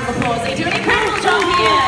round of applause. They do an incredible job here.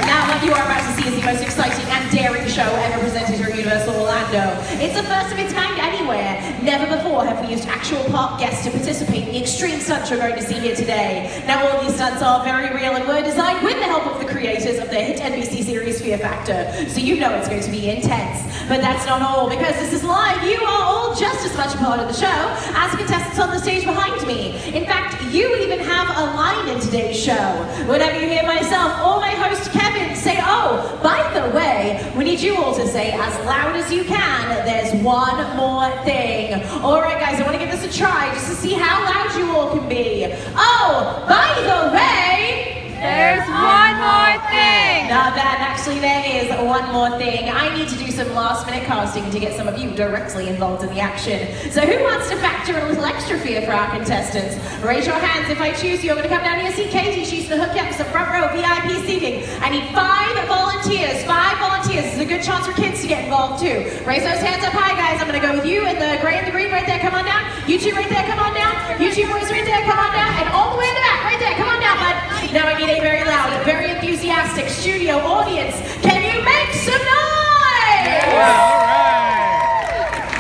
Now what you are about to see is the most exciting and daring show ever presented here at Universal Orlando. It's the first of its kind anywhere. Never before have we used actual park guests to participate in the extreme stunts you're going to see here today. Now all these stunts are very real and were designed with the help of the creators of the hit NBC series Fear Factor. So you know it's going to be intense. But that's not all, because this is live. You are all just as much a part of the show as the contestants on the stage behind me. In fact, you even have a line in today's show. Whenever you hear myself or my host Kevin say, oh, by the way, we need you all to say as loud as you can, there's one more thing. All right, guys, I want to give this a try just to see how loud you all can be. Oh, by the way, there's one more thing! Not bad, actually there is one more thing. I need to do some last minute casting to get some of you directly involved in the action. So who wants to factor a little extra fear for our contestants? Raise your hands. If I choose you, I'm going to come down here and see Katie. She's going to hook you up with some front row VIP seating. I need 5 volunteers. 5 volunteers. This is a good chance for kids to get involved too. Raise those hands up high, guys. I'm going to go with you in the gray and the green right there. Come on down. You two right there. Come on down. You two boys right there. Come on down. And all the way in the back right there. Come on down, bud. Now I need a very loud, very enthusiastic studio audience. Can you make some noise? Yeah, all right.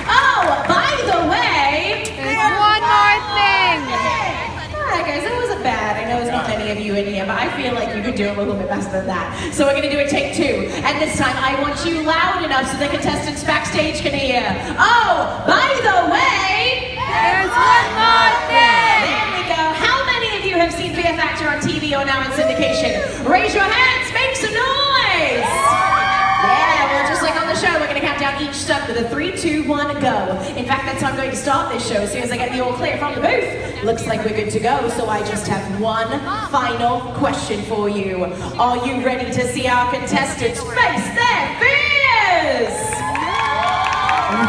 Oh, by the way, there's one more thing. All right, guys, that wasn't bad. I know there's not many of you in here, but I feel like you could do a little bit better than that. So we're going to do a take 2. And this time, I want you loud enough so the contestants backstage can hear. Oh, by the way, there's one more thing. There we go. How many of you have seen Fear Factor on TV or now in syndication? Raise your hands, make some noise! Yeah, well, just like on the show, we're going to count down each stunt with a 3, 2, 1, go. In fact, that's how I'm going to start this show. As soon as I get the all clear from the booth, looks like we're good to go. So I just have one final question for you. Are you ready to see our contestants face their fears?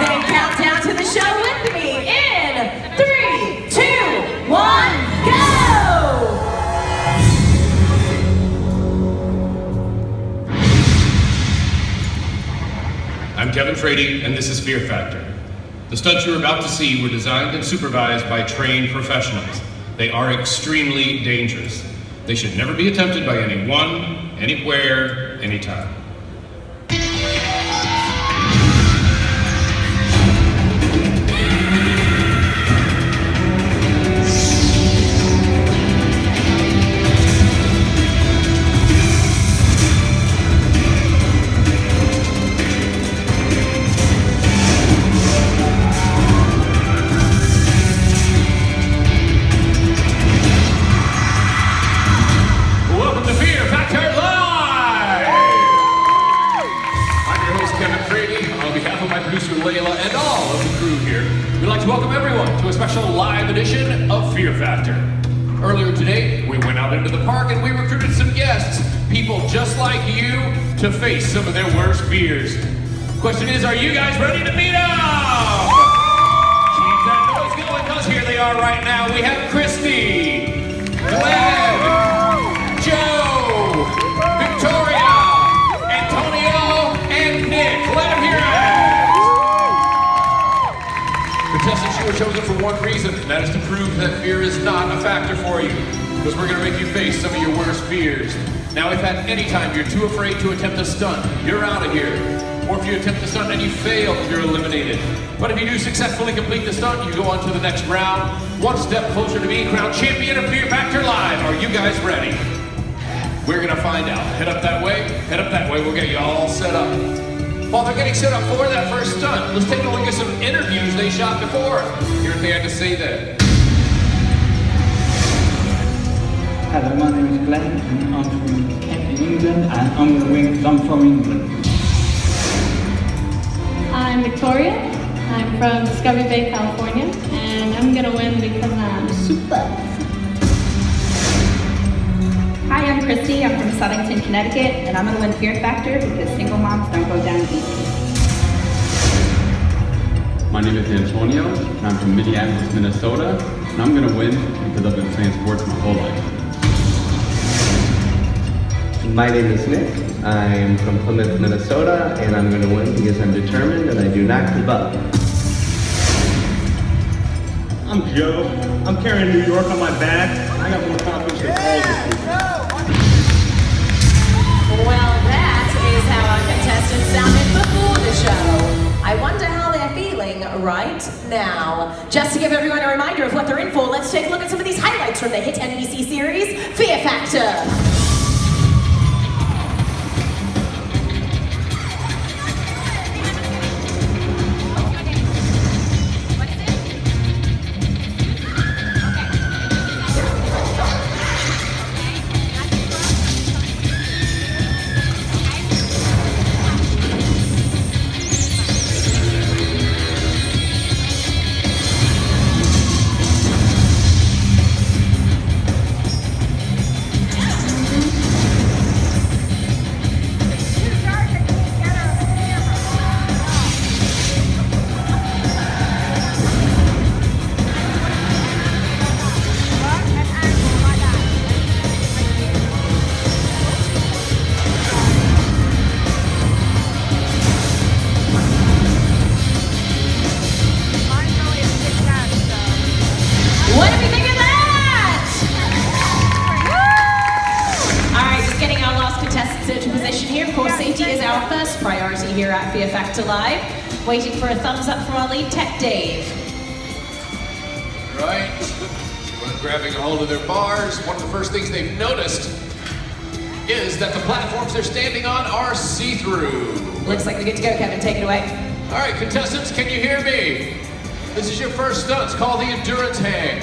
Then count down to the show with me in 3, 2, 1, go! I'm Kevin Frady, and this is Fear Factor. The stunts you're about to see were designed and supervised by trained professionals. They are extremely dangerous. They should never be attempted by anyone, anywhere, anytime. And all of the crew here, we'd like to welcome everyone to a special live edition of Fear Factor. Earlier today, we went out into the park and we recruited some guests, people just like you, to face some of their worst fears. Question is, are you guys ready to meet them? Keep that noise going, because here they are right now. We have Christy, Glenn, Joe, Victoria, Antonio, and Nick. Let them hear it. Contestants, you were chosen for one reason, and that is to prove that fear is not a factor for you. Because we're going to make you face some of your worst fears. Now, if at any time you're too afraid to attempt a stunt, you're out of here. Or if you attempt a stunt and you fail, you're eliminated. But if you do successfully complete the stunt, you go on to the next round. One step closer to being crowned champion of Fear Factor Live. Are you guys ready? We're going to find out. Head up that way. Head up that way. We'll get you all set up. While they're getting set up for that first stunt, let's take a look at some interviews they shot before. Here's what they had to say then. Hello, my name is Glenn, and I'm from Kent in England, and I'm going to win because I'm from England. I'm Victoria. I'm from Discovery Bay, California, and I'm going to win because I'm super. Hi, I'm Christy. I'm from Southington, Connecticut, and I'm going to win Fear Factor because single moms don't go down easy. My name is Antonio, and I'm from Minneapolis, Minnesota, and I'm going to win because I've been playing sports my whole life. My name is Nick. I am from Plymouth, Minnesota, and I'm going to win because I'm determined and I do not give up. I'm Joe. I'm carrying New York on my back. I got more confidence than all these people. Well, that is how our contestants sounded before the show. I wonder how they're feeling right now. Just to give everyone a reminder of what they're in for, let's take a look at some of these highlights from the hit NBC series, Fear Factor. Priority here at Fear Factor Live. Waiting for a thumbs up from our lead tech, Dave. Right. We're grabbing a hold of their bars. One of the first things they've noticed is that the platforms they're standing on are see-through. Looks like we're good to go, Kevin. Take it away. All right, contestants, can you hear me? This is your first stunt. It's called the endurance hang.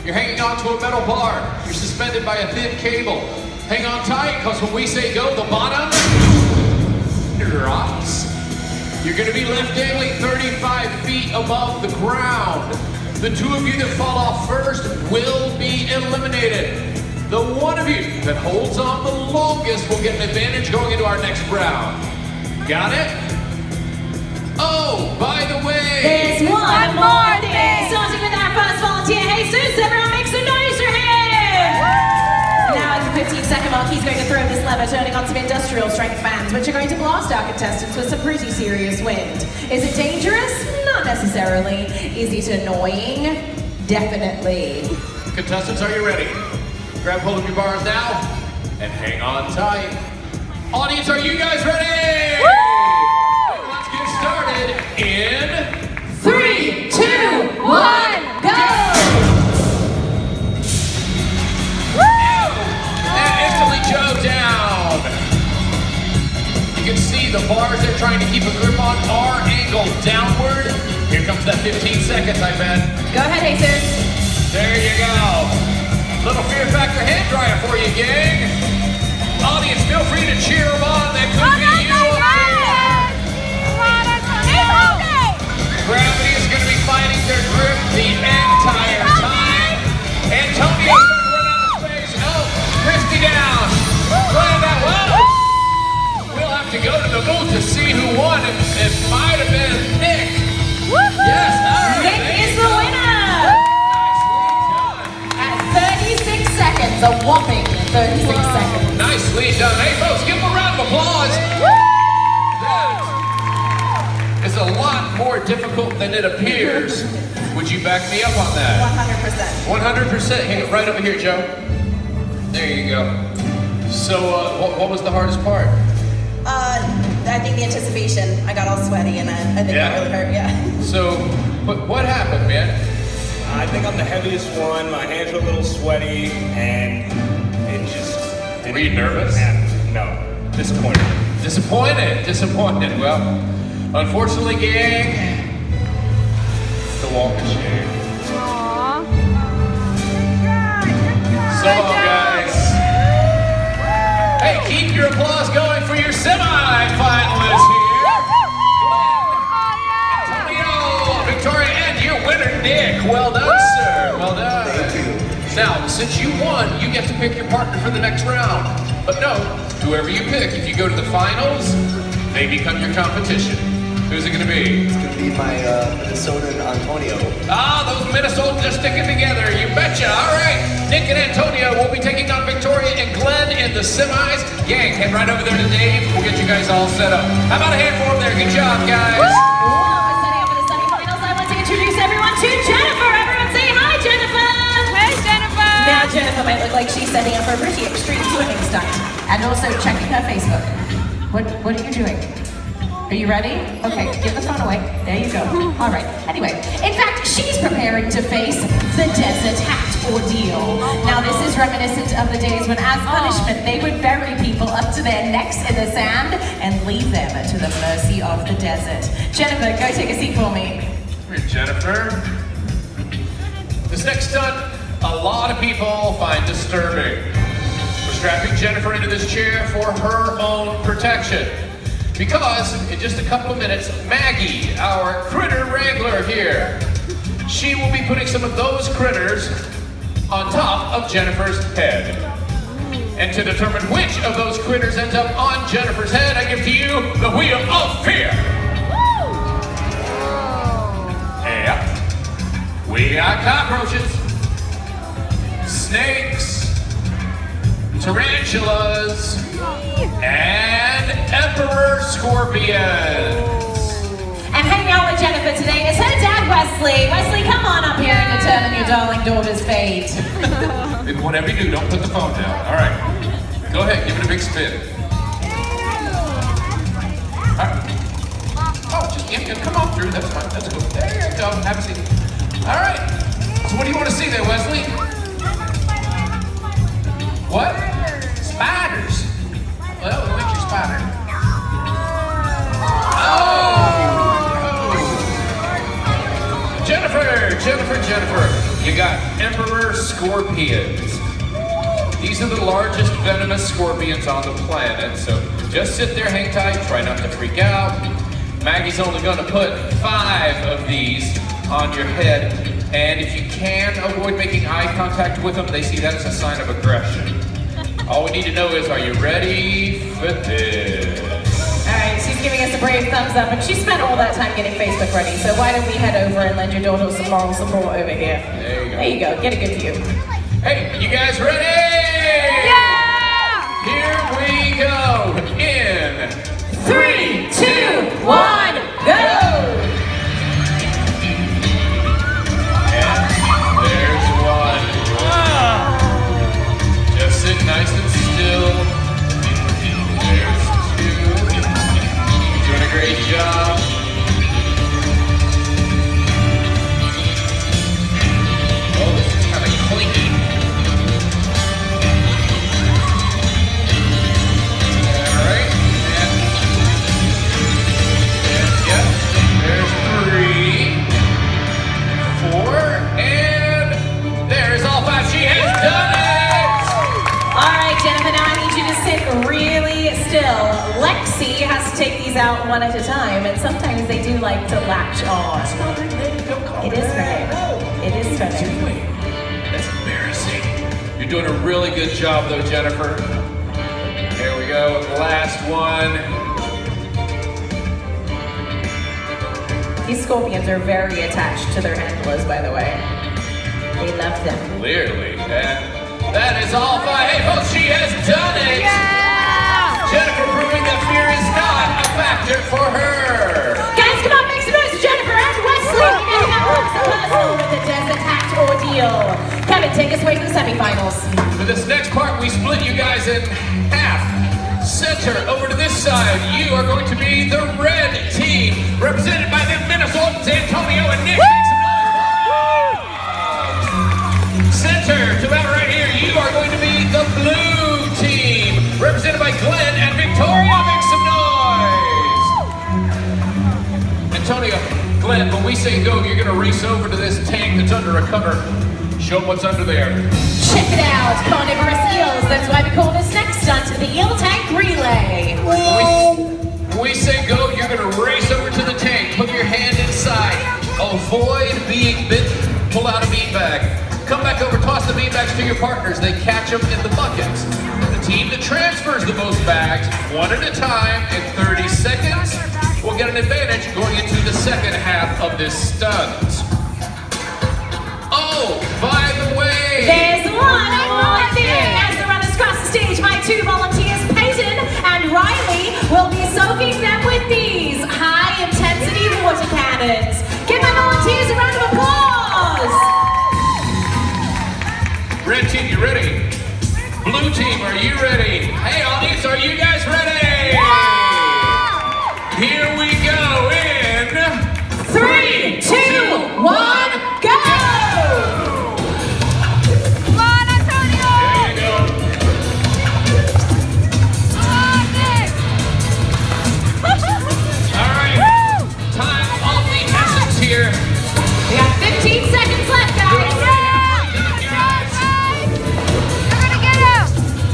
You're hanging onto a metal bar. You're suspended by a thin cable. Hang on tight, because when we say go, the bottom drops. You're going to be left dangling 35 feet above the ground. The two of you that fall off first will be eliminated. The one of you that holds on the longest will get an advantage going into our next round. Got it? Oh, by the way, there's one more thing. Starting with our first volunteer, Jesus. Everyone make some noise for him. Now at the 15-second mark, he's going to throw this lever, turning on some industrial strength fans, which are going to blast our contestants with some pretty serious wind. Is it dangerous? Not necessarily. Is it annoying? Definitely. Contestants, are you ready? Grab hold of your bars now and hang on tight. Audience, are you guys ready? Woo! Let's get started in 3, 2, 1, go! Joe down. You can see the bars they're trying to keep a grip on are angled downward. Here comes that 15 seconds, I bet. Go ahead, Jesus. There you go. Little Fear Factor hand dryer for you, gang. Audience, feel free to cheer them on. That could be you. Gravity is going to be fighting their grip the entire time. Antonio. Down. We'll have to go to the booth to see who won. It might have been Nick. Yes, Nick is the winner. Nicely done. At 36 seconds, a whopping 36 seconds. Nicely done. Hey, folks, give them a round of applause. That is a lot more difficult than it appears. Would you back me up on that? 100%. 100%. Hang it right over here, Joe. There you go. So, what was the hardest part? I think the anticipation. I got all sweaty and I think that really hurt, yeah. So, what happened, man? I think I'm the heaviest one. My hands are a little sweaty and it just didn't. Were you nervous? No. Disappointed. Disappointed. Well, unfortunately, gang, the walk of shame. So long, guys. Hey, keep your applause going for your semi-finalists here. Antonio, Victoria, and your winner, Nick. Well done, sir. Well done. Thank you. Now, since you won, you get to pick your partner for the next round. But no, whoever you pick, if you go to the finals, they become your competition. Who's it going to be? It's going to be my Minnesota and Antonio. Ah, those Minnesotans are sticking together. You betcha. All right. Nick and Antonio will be taking on Victoria and Glenn in the semis. Gang, head right over there to Dave. We'll get you guys all set up. How about a hand for them there? Good job, guys. Well, we're setting up for the semifinals. I want to introduce everyone to Jennifer. Everyone say Jennifer might look like she's setting up a pretty extreme swimming stunt. And also checking her Facebook. What are you doing? Are you ready? Okay, give the phone away. There you go. All right. Anyway, in fact, she's preparing to face the desert hat ordeal. Now, this is reminiscent of the days when, as punishment, they would bury people up to their necks in the sand and leave them to the mercy of the desert. Jennifer, go take a seat for me. Come here, Jennifer. This next stunt, a lot of people find disturbing. We're strapping Jennifer into this chair for her own protection. Because in just a couple of minutes, Maggie, our critter wrangler here, she will be putting some of those critters on top of Jennifer's head. And to determine which of those critters ends up on Jennifer's head, I give to you the Wheel of Fear. Yeah. We got cockroaches, snakes, tarantulas, and emperor scorpions. And hanging out with Jennifer today is her dad, Wesley. Wesley, come on up here and determine your darling daughter's fate. Whatever you do, don't put the phone down. All right. Go ahead, give it a big spin. Oh, just come on through. That's fine. That's cool. There you go. Have a seat. All right. So what do you want to see there, Wesley? What? Spiders. Well, we want your spider. Oh! Jennifer, you got emperor scorpions. These are the largest venomous scorpions on the planet, so just sit there, hang tight, try not to freak out. Maggie's only going to put 5 of these on your head, and if you can avoid making eye contact with them, they see that as a sign of aggression. All we need to know is, are you ready for this? Alright, she's giving us a brave thumbs up, and she spent all that time getting Facebook ready, so why don't we head over and lend your daughter some moral support over here. There you go. There you go, get a good view. Hey, you guys ready? Yeah! Here we go. In 3, 2, 1, go! And there's one. Just sit nice and still. There's 2. Doing a great job. Oh, this is kind of clinky. All right. And yep, there's 3, 4, and there's all 5. She has done it! Alright, Jennifer, now I need you to sit really still. Lexi has to take these out one at a time, and sometimes they do like to latch on. It is her name. It is her name. That's embarrassing. You're doing a really good job, though, Jennifer. Here we go with the last one. These scorpions are very attached to their handlers, by the way. They love them. Clearly. And that is all 5. Hey, folks, she has done it! Yeah! Jennifer proving that fear is not a factor for her. Guys, come on, make some noise for Jennifer and Wesley! And that was the puzzle with the desert hat ordeal. Kevin, take us away to the semifinals. For this next part, we split you guys in half. Center over to this side, you are going to be the red team, represented by the Minnesotans, Antonio and Nick. Center to that right here, you are going to be the blue team, represented by Glenn and Victoria. Make some noise. Antonio, Glenn, when we say go, you're going to race over to this tank that's under a cover. Show them what's under there. Check it out, carnivorous eels. That's why we call this next stunt the Eel Tank Relay. When we say go, you're going to race over to the tank. Put your hand inside. Avoid being bitten. Pull out a beanbag. Come back over, toss the beanbags to your partners. They catch them in the buckets. The team that transfers the most bags, one at a time, in 30 seconds, will get an advantage going into the second half of this stunt. Oh, by the way, There's one more thing. As the runners cross the stage, my 2 volunteers, Peyton and Riley, will be soaking them with these high-intensity water cannons. Give my volunteers a round of applause. Red team, you ready? team, are you ready? Hey, audience, are you guys ready? Here we go in 3, 2, 1, go! Come on, Antonio! There you go. Come on, Nick! All right, time of the essence here. We got 15 seconds left, guys. You're gonna get him!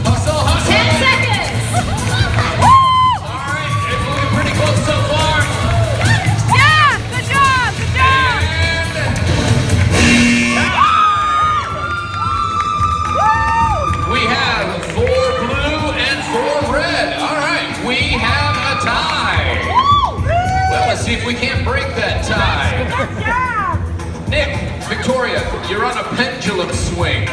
Hustle, hustle. 10 seconds. All right, it's looking pretty close so far. Yeah! Good job! Good job! We have 4 blue and 4 red. All right, we have a tie. Well, let's see if we can't break that tie. Nick, Victoria, you're on a pendulum swing.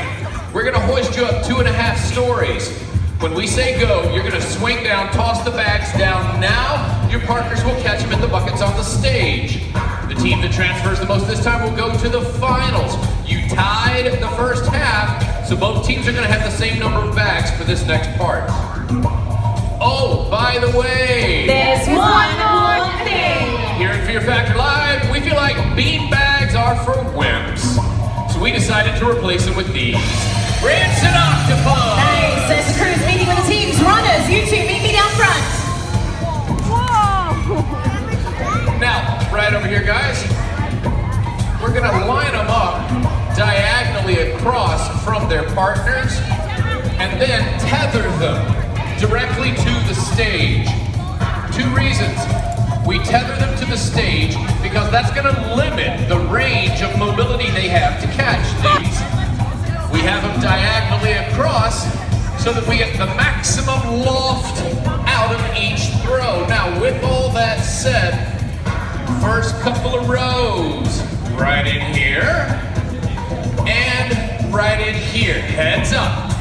We're gonna hoist you up 2.5 stories. When we say go, you're gonna swing down, toss the bags down now. Your partners will catch them in the buckets on the stage. The team that transfers the most this time will go to the finals. You tied the first half, so both teams are gonna have the same number of bags for this next part. Oh, by the way, There's one more thing. here at Fear Factor Live, we feel like bean bags are for wimps. So we decided to replace them with these. Rinse and Octopus! Nice. As the crew's meeting with the team's runners, you two meet me down front. Whoa! Now, right over here, guys, we're gonna line them up diagonally across from their partners and then tether them directly to the stage. 2 reasons. We tether them to the stage because that's gonna limit the range of mobility they have to catch these. We have them diagonally across so that we get the maximum loft out of each throw. Now, with all that said, first couple of rows, right in here, and right in here, heads up.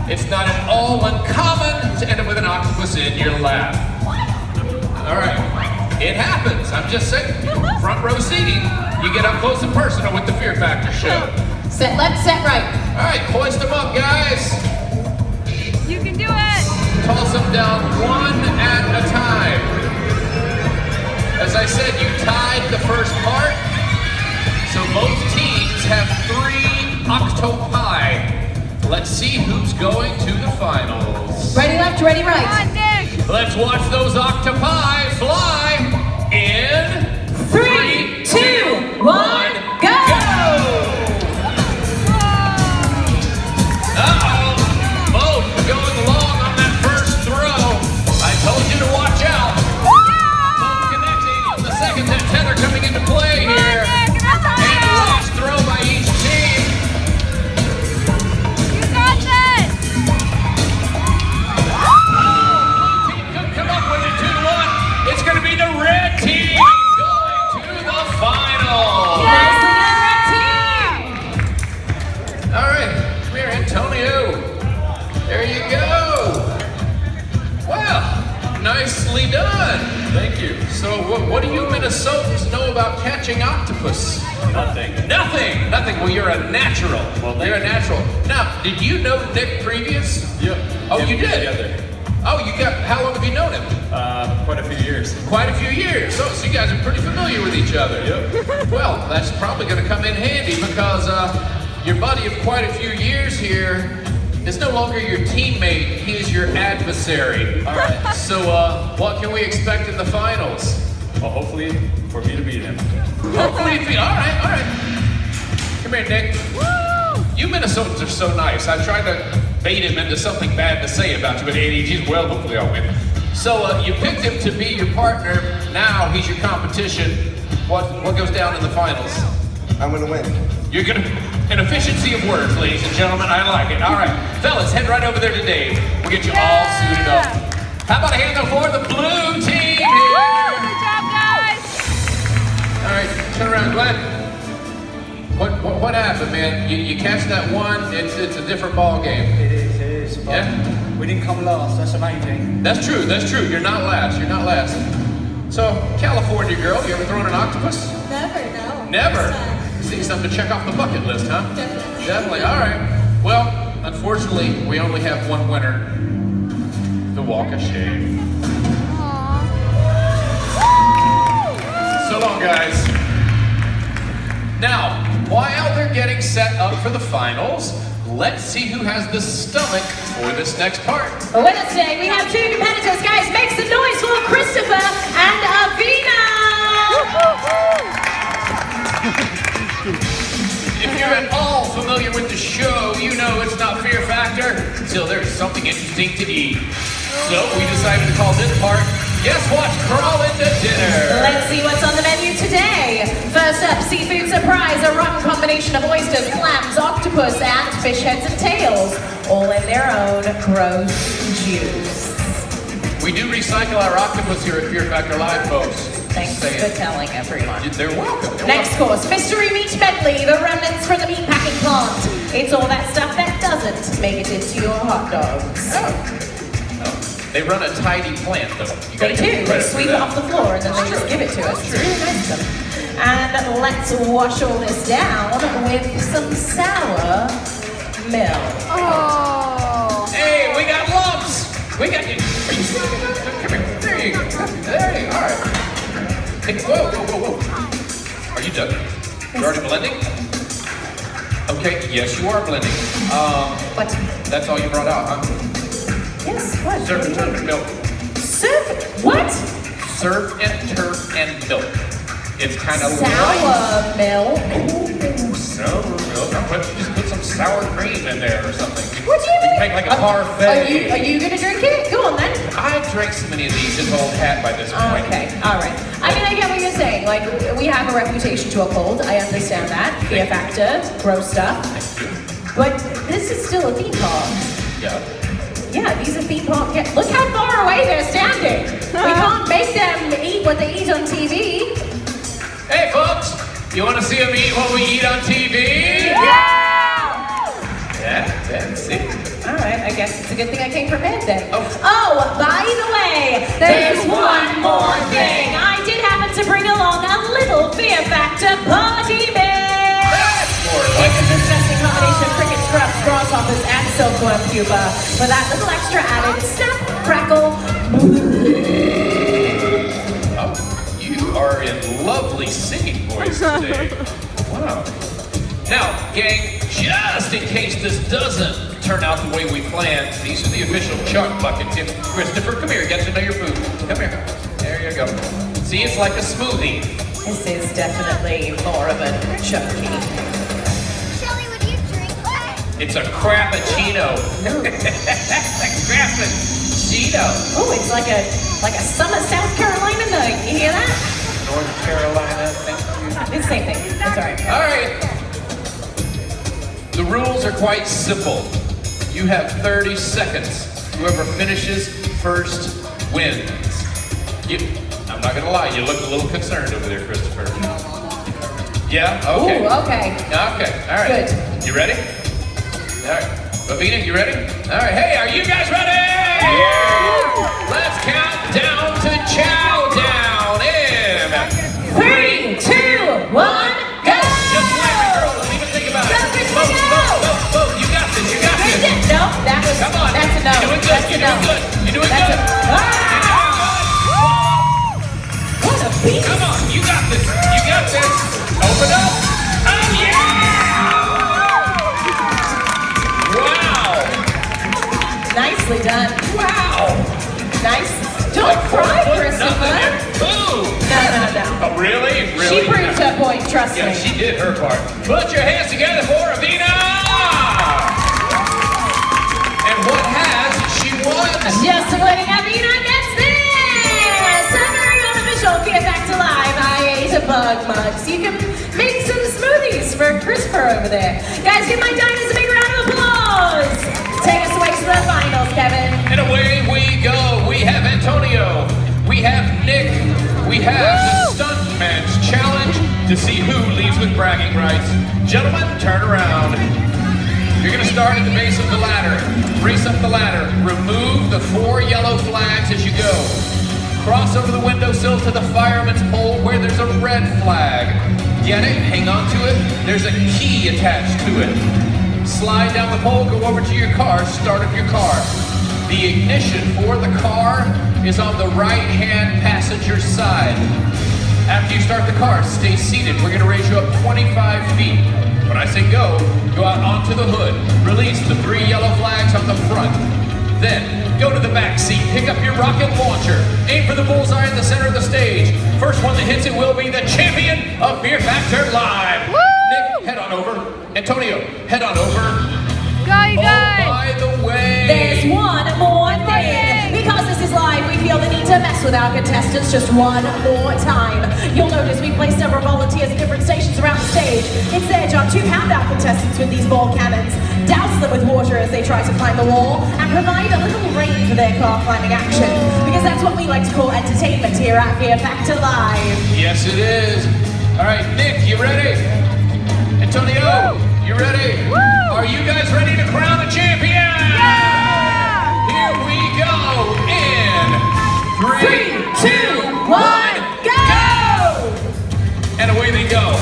It's not at all uncommon to end up with an octopus in your lap. All right, it happens, I'm just saying. Front row seating, you get up close and personal with the Fear Factor show. Set left, set right. All right, hoist them up, guys. You can do it! Toss them down one at a time. As I said, you tied the first part, so both teams have 3 octopi. Let's see who's going to the finals. Ready left, ready Come right. on, Nick! Let's watch those octopi fly in 3, 2, 1, go! Uh-oh, both going long on that first throw. I told you to watch out. Both connecting on the second, that tether coming into play here. And the last throw by each team. You got this! Blue team could come up with it 2-1. It's going to be the red team going to the final. Nicely done, red team. All right, come here, Antonio. There you go. Wow, nicely done. Thank you. So what do you Minnesotans know about catching octopus? Nothing. Nothing. Nothing. Well, you're a natural. Well, you're a natural. Now, did you know Nick previous? Yep. Oh, you did? Together. Oh, you got, how long have you known him? Quite a few years. Quite a few years. So you guys are pretty familiar with each other. Yep. Well, that's probably going to come in handy because your buddy of quite a few years here is no longer your teammate. He is your adversary. All right. So what can we expect in the finals? Well, hopefully for me to beat him. Hopefully, all right. Come here, Nick. You Minnesotans are so nice. I tried to bait him into something bad to say about you, but he's, well, hopefully I'll win. So you picked him to be your partner. Now he's your competition. What goes down in the finals? I'm gonna win. You're gonna, an efficiency of words, ladies and gentlemen. I like it. All right, fellas, head right over there to Dave. We'll get you all suited up. How about a hand up for the blue team here? Good job, guys! All right, turn around, Glenn. What happened, man? You catch that one, it's a different ball game. It is. But Yeah? we didn't come last, that's the main thing. That's true. You're not last. So, California girl, you ever thrown an octopus? Never, no. Never. First time. See, something to check off the bucket list, huh? Definitely. Definitely. All right. Well, Unfortunately, we only have one winner. The walk of shame. So long, guys. Now, while they're getting set up for the finals, let's see who has the stomach for this next part. With us today, we have two competitors. Guys, make some noise for Christopher and Avina! If you're at all familiar with the show, you know it's not Fear Factor until there's something interesting to eat. So we decided to call this part, Guess What's Crawling to Dinner? Let's see what's on the menu today. First up, seafood surprise, a rotten combination of oysters, clams, octopus, and fish heads and tails, all in their own gross juice. We do recycle our octopus here at Fear Factor Live, folks. Thanks for telling everyone. They're welcome. Next course, mystery meat medley, the remnants from the meat packing plant. It's all that stuff that doesn't make it into your hot dogs. Oh. They run a tidy plant, though. They do. They sweep it off the floor and then they just give it to us. It's really nice of them. And let's wash all this down with some sour milk. Oh. Hey, we got lumps. We got you. Are you seeing it? Come here. There you go. There you go. All right. Hey, whoa. Are you done? You're already blending? Okay, yes, you are blending. What? That's all you brought out, huh? Yes, what? Surf and turf and milk. Surf? What? Surf and turf and milk. It's kind of sour milk. Ooh, sour milk. Why don't you just put some sour cream in there or something? What do you mean? Make like a parfait. Are you gonna drink it? Go on then. I've drank so many of these, it's old hat by this point. Okay, all right. I mean, I get what you're saying. Like, we have a reputation to uphold. I understand that. Fear factor, gross stuff. Thank you. But this is still a theme park. Yeah. Yeah, these are theme park guests. Look how far away they're standing. We can't make them eat what they eat on TV. Hey, folks, you want to see them eat what we eat on TV? Yeah! Yeah, that's it. All right, I guess it's a good thing I came prepared then. Oh, by the way, there's one more thing. I did happen to bring along a little Fear Factor party mix. It's a disgusting combination of cricket scruffs, grasshoppers, and silkworm pupa. For that little extra added snap, crackle. Oh, you are in lovely singing voice today. Wow. Now, gang, just in case this doesn't turn out the way we planned, these are the official chunk buckets. Christopher, come here, get to know your food. Come here. There you go. See, it's like a smoothie. This is definitely more of a chunky. Shelly, would you drink that? It's a crappuccino. A crappuccino. Oh, it's like a summer South Carolina nug. You hear that? North Carolina, thank you. It's the same thing. It's all right. All right. The rules are quite simple. You have 30 seconds. Whoever finishes first wins. I'm not gonna lie, you look a little concerned over there, Christopher. Yeah? Okay. Ooh, okay. Okay, all right. Good. You ready? All right. Bavina, you ready? All right, hey, are you guys ready? Yeah! Let's count down to chow down in 3, 2, 1, go! Just like a girl, don't even think about it. Go, you got this, you got this. No, that was, Come on. that's a no. You're doing good, That's a you're no. doing good. You're doing That's good. What a beast. Come on, you got this. You got this. Open up. Oh, yeah! Wow. Nicely done. Wow. Nice. Don't cry, Christopher. Boom. No. Oh, really? She proved her point, trust Yeah, me. she did her part. Put your hands together for Avina! And what has she won? Just winning Avina gets this! A very unofficial Fear Factor Live. I ate a bug mug. So you can make some smoothies for Christopher over there. Guys, give my diners a big round of applause. Take us away to the finals, Kevin. And away we go. We have Antonio. We have Nick. We have the Stuntman's Challenge to see who leads with bragging rights. Gentlemen, turn around. You're going to start at the base of the ladder. Race up the ladder. Remove the 4 yellow flags as you go. Cross over the windowsill to the fireman's pole where there's a red flag. Get it? Hang on to it. There's a key attached to it. slide down the pole, go over to your car, start up your car. The ignition for the car is on the right-hand passenger side. After you start the car, stay seated. We're gonna raise you up 25 feet. When I say go, go out onto the hood. Release the 3 yellow flags on the front. Then, go to the back seat, pick up your rocket launcher, aim for the bullseye in the center of the stage. First one that hits it will be the champion of Fear Factor Live. Woo! Nick, head on over. Antonio, head on over. Go, you guys! Oh, by the way, There's one more thing. Because this is live, we feel the need to mess with our contestants just one more time. You'll notice we place several volunteers at different stations around the stage. It's their job to pound our contestants with these ball cannons, douse them with water as they try to climb the wall, and provide a little rain for their car climbing action. Because that's what we like to call entertainment here at Fear Factor Live. yes it is. All right, Nick, you ready? Antonio, you ready? Woo! Are you guys ready to crown a champion? Yeah! Here we go in 3, 2, 1, go! and away they go.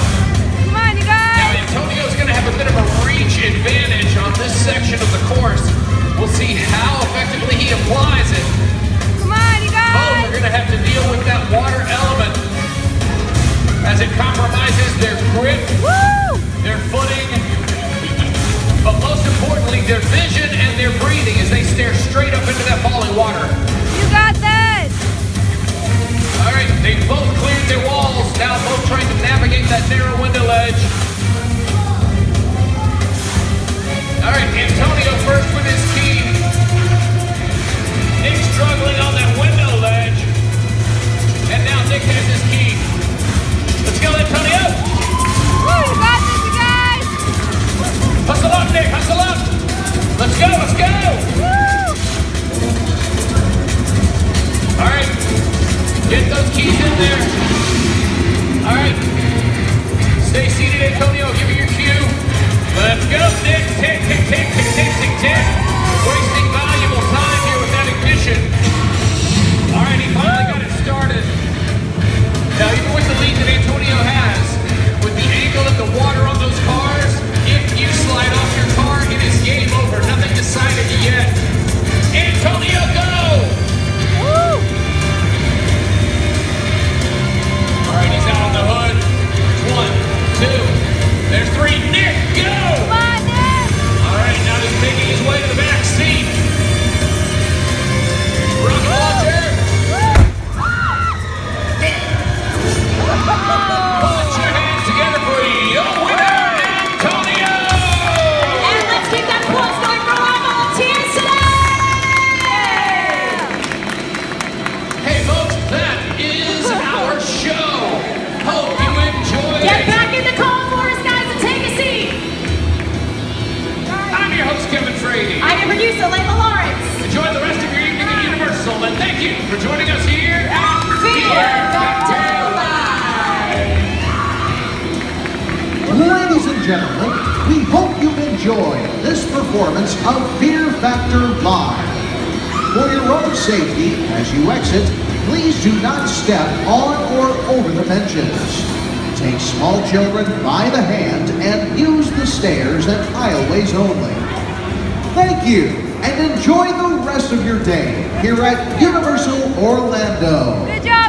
Come on, you Now guys! Antonio's going to have a bit of a reach advantage on this section of the course. We'll see how effectively he applies it. Come on, you Both guys! are going to have to deal with that water element as it compromises their grip, Woo! their footing, but most importantly, their vision and their breathing as they stare straight up into that falling water. You got this! All right, they both cleared their walls, now both trying to navigate that narrow window ledge. All right, Antonio first with his key. Nick struggling on that window ledge. And now Nick has his key. Let's go, Antonio! Woo! You got this, you guys! Hustle up, Nick, hustle up! Let's go, let's go! Woo! All right, get those keys in there. All right, stay seated, Antonio, give me your cue. Let's go, Nick, tick, tick, tick, tick, tick, tick, tick. Wasting valuable time here with that ignition. All right, he finally got it started. Now, even with the lead that Antonio has, with the angle of the water on those cars, if you slide off your car, it is game over. Nothing decided yet. Antonio, go! Woo! All right, he's out on the hood. There's 1, 2, there's 3. Nick, go! Come on, Nick! All right, now he's making his way to the back seat. Rocket launcher! Put your hands together for your winner, Antonio! And let's keep that applause going for our volunteers today! Hey folks, that is our show. Hope you enjoyed Get it. back in the car for us, guys, and take a seat. I'm your host, Kevin Frady. I'm your producer, Layla Lawrence. Enjoy the rest of your evening at Universal, and thank you for joining us here at Fear Factor Live. Ladies and gentlemen, we hope you enjoyed this performance of Fear Factor Live. For your own safety, as you exit, please do not step on or over the benches. Take small children by the hand and use the stairs and aisleways only. Thank you, and enjoy the rest of your day here at Universal Orlando. Good job!